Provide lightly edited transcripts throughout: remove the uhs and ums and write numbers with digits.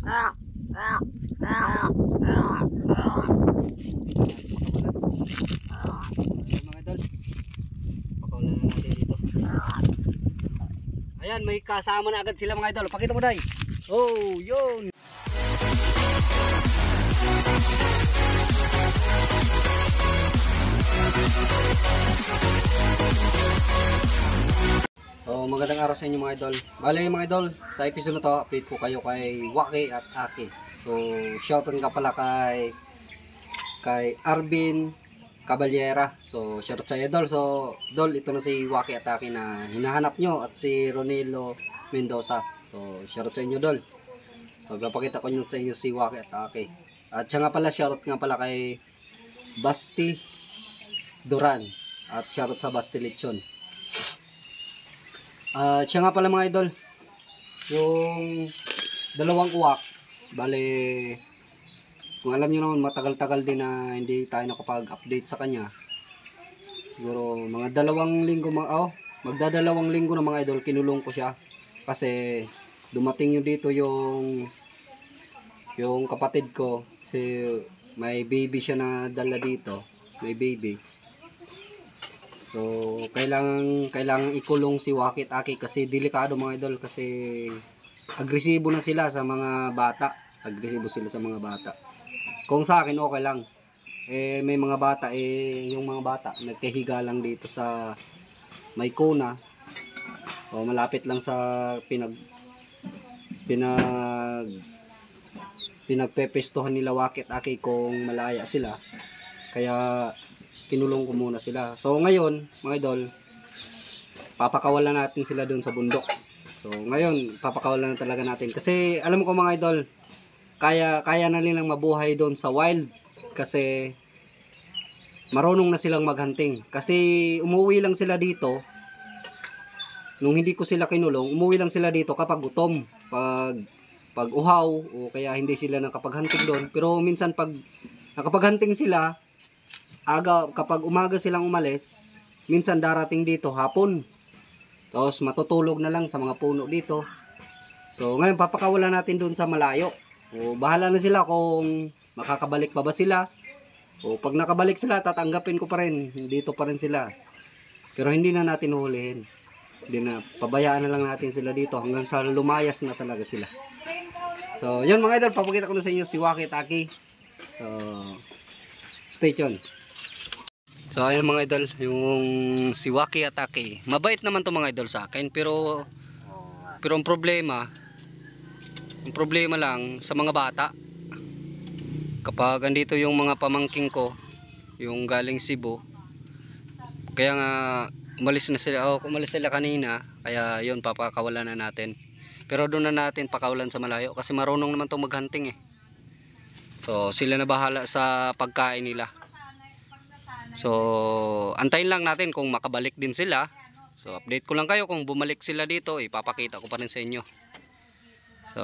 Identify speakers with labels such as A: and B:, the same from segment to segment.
A: Mga idol, pakawalan na natin dito. Ayan, may kasama na agad sila mga idol. Pakita mo dai. Oh, yun. So, magandang araw sa inyo mga idol. Bale mga idol, sa episode na to, update ko kayo kay Waki at Aki. So, shoutout nga pala kay Arvin Caballera. So, shoutout sa idol. So, idol, ito na si Waki at Aki na hinahanap nyo at si Ronilo Mendoza. So, shoutout sa inyo, dol. So, papakita ko nyo sa inyo si Waki at Aki. At siya nga pala, shoutout nga pala kay Basti Duran. At shoutout sa Basti Lechon. Siya nga pala mga idol, yung dalawang uwak, bale, kung alam nyo naman matagal-tagal din na hindi tayo nakapag-update sa kanya. Siguro mga magdadalawang linggo na mga idol, kinulong ko siya kasi dumating yun dito yung kapatid ko, kasi may baby siya na dala dito, may baby. So, kailangan ikulong si Waki at Aki kasi delikado mga idol, kasi agresibo na sila sa mga bata. Agresibo sila sa mga bata. Kung sa akin okay lang. May mga bata yung mga bata nagkahiga lang dito sa may kuna. O malapit lang sa pinagpepestuhan nila Waki at Aki kung malaya sila. Kaya kinulong ko muna sila. So ngayon, mga idol, papakawalan natin sila doon sa bundok. So ngayon, papakawalan na talaga natin. Kasi alam ko mga idol, kaya na nilang mabuhay doon sa wild. Kasi marunong na silang maghunting. Kasi umuwi lang sila dito, nung hindi ko sila kinulong, umuwi lang sila dito kapag gutom. Pag uhaw, o kaya hindi sila nakapaghunting doon. Pero minsan pag nakapaghunting sila, kapag umaga silang umalis, minsan darating dito hapon, tapos matutulog na lang sa mga puno dito. So ngayon papakawalan natin doon sa malayo. O bahala na sila kung makakabalik pa ba sila, o pag nakabalik sila tatanggapin ko pa rin, dito pa rin sila. Pero hindi na natin huhulihin, hindi na, pabayaan na lang natin sila dito hanggang sa lumayas na talaga sila. So yun mga idol, papakita ko na sa inyo si Waki at Aki. So stay tuned. So ayun mga idol, yung si Waki at Aki, mabait naman to mga idol sa akin, pero ang problema lang sa mga bata. Kapag andito yung mga pamangking ko, yung galing Cebu, kaya nga umalis sila kanina, kaya yun papakawalan na natin. Pero doon na natin pakawalan sa malayo kasi marunong naman tong maghunting So sila na bahala sa pagkain nila. So, antayin lang natin kung makabalik din sila. So, update ko lang kayo kung bumalik sila dito, ipapakita ko pa rin sa inyo. So,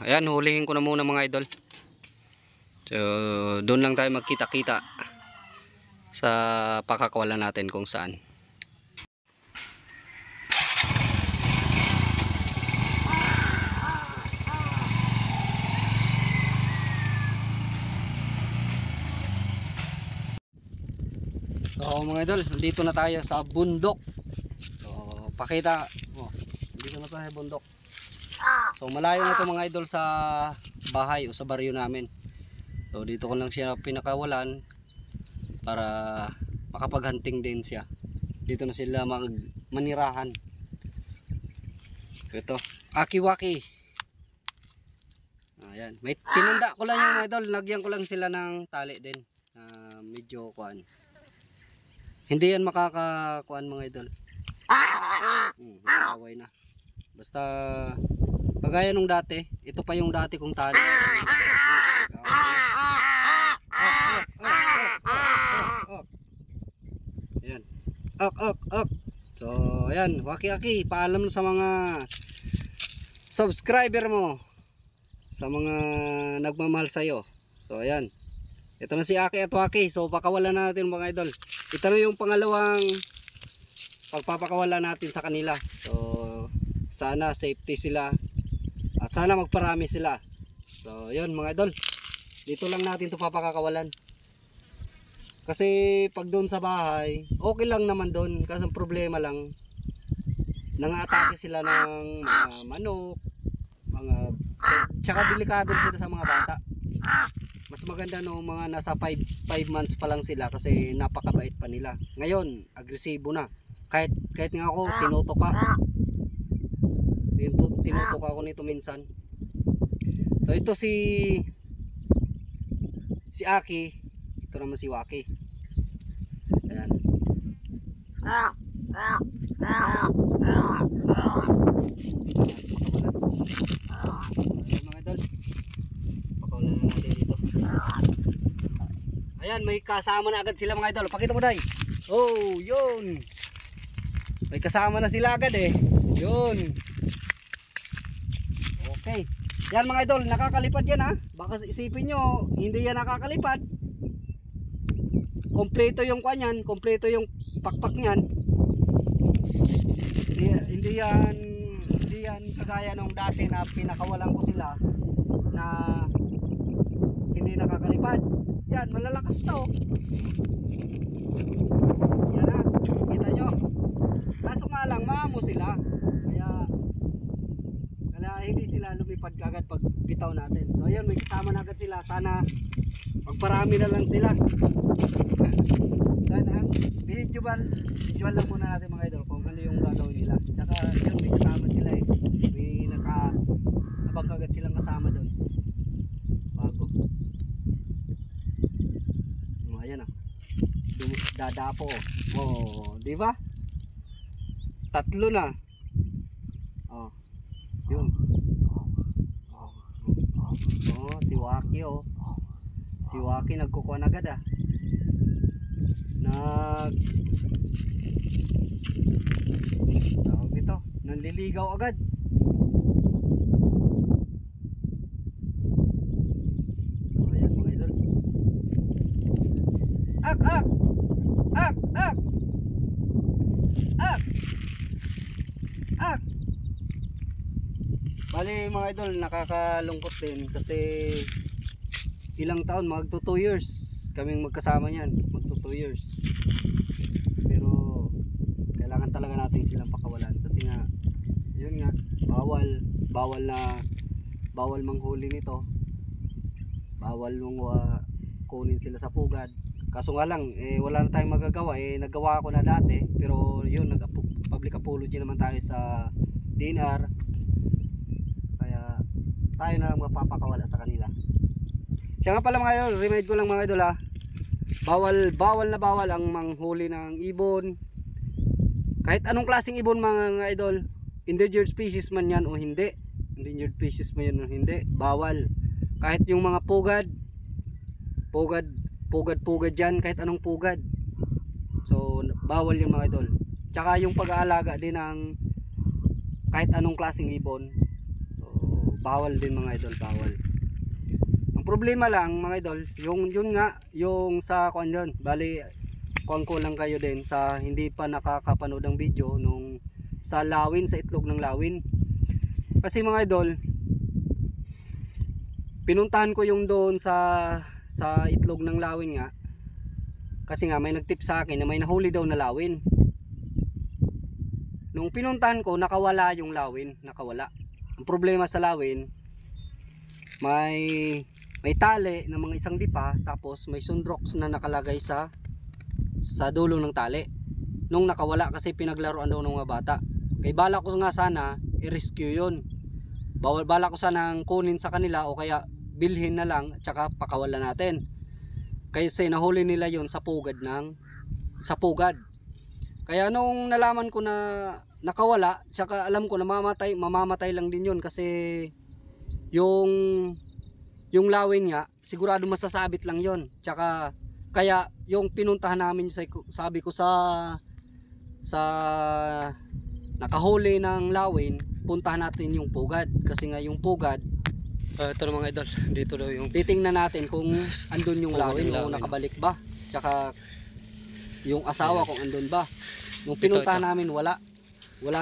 A: ayan, hulihin ko na muna mga idol. So, doon lang tayo magkita-kita sa pakakawalan natin kung saan. So mga idol, dito na tayo sa bundok. So pakita, dito na tayo sa bundok. So malayo na to mga idol sa bahay o sa baryo namin. So dito ko lang siya pinakawalan para makapaghunting din siya. Dito na sila manirahan. Ito, Aki Waki. Ayan, may tinanda ko lang yung mga idol, lagyan ko lang sila ng tali din. Medyo kuan. Hindi yan makakakuan mga idol. Away na. Basta kagaya nung dati, ito pa yung dati kong tali. Ayan. Ok. So, ayan, Waki-Aki, paalam sa mga subscriber mo, sa mga nagmamahal sa'yo. So, ayan. Ito na si Aki at Waki. So pakawalan natin mga idol. Ito na yung pangalawang pagpapakawalan natin sa kanila. So sana safety sila at sana magparami sila. So, yun mga idol. Dito lang natin ito papakakawalan. Kasi pag doon sa bahay, okay lang naman doon. Kasi ang problema lang, nangaatake sila ng mga manok, mga, tsaka delikado sila sa mga bata. Mas maganda no mga nasa 5 months pa lang sila kasi napakabait pa nila. Ngayon, agresibo na. Kahit nga ako, tinutok ako nito minsan. So ito si Aki, ito naman si Waki. Ayan. Ayan mga idol. Pakawalan na natin dito. Ayan, may kasama na agad sila mga idol. Pakita mo, Day. Oh, yun. May kasama na sila agad eh. Yun. Okay. Yan mga idol, nakakalipad yan ha. Baka isipin nyo, hindi yan nakakalipad. Kompleto yung kanyan, kompleto yung pakpak niyan. Hindi yan kagaya nung dati na pinakawalan ko sila na hindi nakakalipad. Yan, malalakas to. Yan ha, kita nyo. Kaso nga lang, maamo sila. Kaya hindi sila lumipad kagad pag bitaw natin. So ayun, may kasama na agad sila. Sana magparami na lang sila. Videoan lang muna natin mga idol kung ano yung gagawin nila. Tsaka yun, may kasama sila eh. May abang kagad silang kasama doon. Bago. Ayan ah. Dadapo oh. Oh, di ba? Tatlo na. Oh. Yun. Oh, si Waki oh. Si Waki nagkukuha na agad ah. Tawag dito, nanliligaw agad. So, ayan mga idol. Ak! Bali mga idol, nakakalungkot din kasi ilang taon, magto 2 years kaming magkasama niyan, magto 2 years. Pero kailangan talaga natin silang pakawalan kasi nga yun nga, bawal manghuli nito. Bawal nung kunin sila sa pugad. Kaso nga lang wala na tayong magagawa. Nagawa ko na dati pero yun, nag-public apology naman tayo sa DNR. Kaya tayo na lang mapapakawala sa kanila. Siya nga pala mga idol, remind ko lang mga idol ha. Bawal ang manghuli ng ibon. Kahit anong klaseng ibon mga idol, endangered species man yan o hindi. Endangered species man yan o hindi, bawal. Kahit yung mga pugad dyan, kahit anong pugad. So bawal yung mga idol. Tsaka yung pag-aalaga din ng kahit anong klaseng ibon. So bawal din mga idol, bawal. Ang problema lang mga idol, yun nga, yung sa kuan doon. Bali, kuan ko lang kayo din sa hindi pa nakakapanood ng video nung sa lawin, sa itlog ng lawin. Kasi mga idol, pinuntahan ko yung doon sa itlog ng lawin nga. Kasi nga may nagtip sa akin na may nahuli daw na lawin. Nung pinuntahan ko, nakawala yung lawin, nakawala. Ang problema sa lawin, may tali ng mga isang dipa, tapos may sundrox na nakalagay sa dulo ng tali. Nung nakawala kasi pinaglaruan daw ng mga bata. Kaya bala ko nga sana i-rescue yun. Bala ko sanang kunin sa kanila o kaya bilhin na lang tsaka pakawalan natin. Kasi nahuli nila yun sa pugad. Kaya nung nalaman ko na nakawala, tsaka alam ko na mamamatay lang din yun kasi yung lawin nga, sigurado masasabit lang yon. Tsaka kaya yung pinuntahan namin, sabi ko sa nakahuli ng lawin, puntahan natin yung pugad. Kasi nga yung pugad, ito na mga idol, dito daw yung titingnan natin kung andun yung lawin o nakabalik ba. Tsaka yung asawa kung andun ba. Nung pinuntahan namin, wala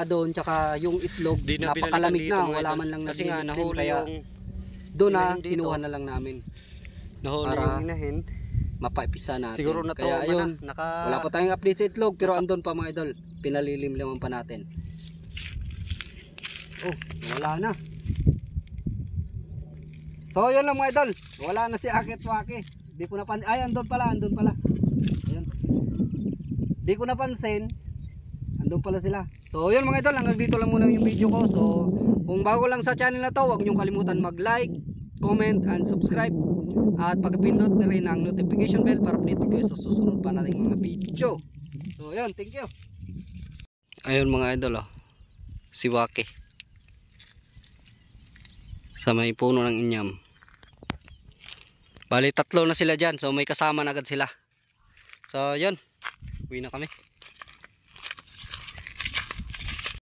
A: doon. Tsaka yung itlog, napakalamig na, wala man lang
B: kasi nga nahuli
A: kaya
B: yung
A: doon na
B: Inahin dito.
A: kinuha na lang namin.
B: Nahuli
A: Para-
B: yung inahin.
A: Mapaipisa natin.
B: Siguro na
A: Kaya ayun, wala pa tayong update sa itlog pero andun pa mga idol. Pinalilimliman pa natin. Oh, wala na. So yun lang mga idol. Wala na si Akit Waki. Di ko napansin. Ay, andun pala. Ayun. Di ko napansin. Andun pala sila. So yun mga idol, hanggang dito lang muna yung video ko. So kung bago lang sa channel na to, huwag niyong kalimutan mag-like, comment, and subscribe. At pag-pindot na rin ang notification bell para update kayo sa susunod pa nating mga video. So yun, thank you. Ayun mga idol, oh. Si Waki. Sa may puno ng inyam. Bali 3 na sila dyan. So may kasama na agad sila. So yun. Uwi na kami.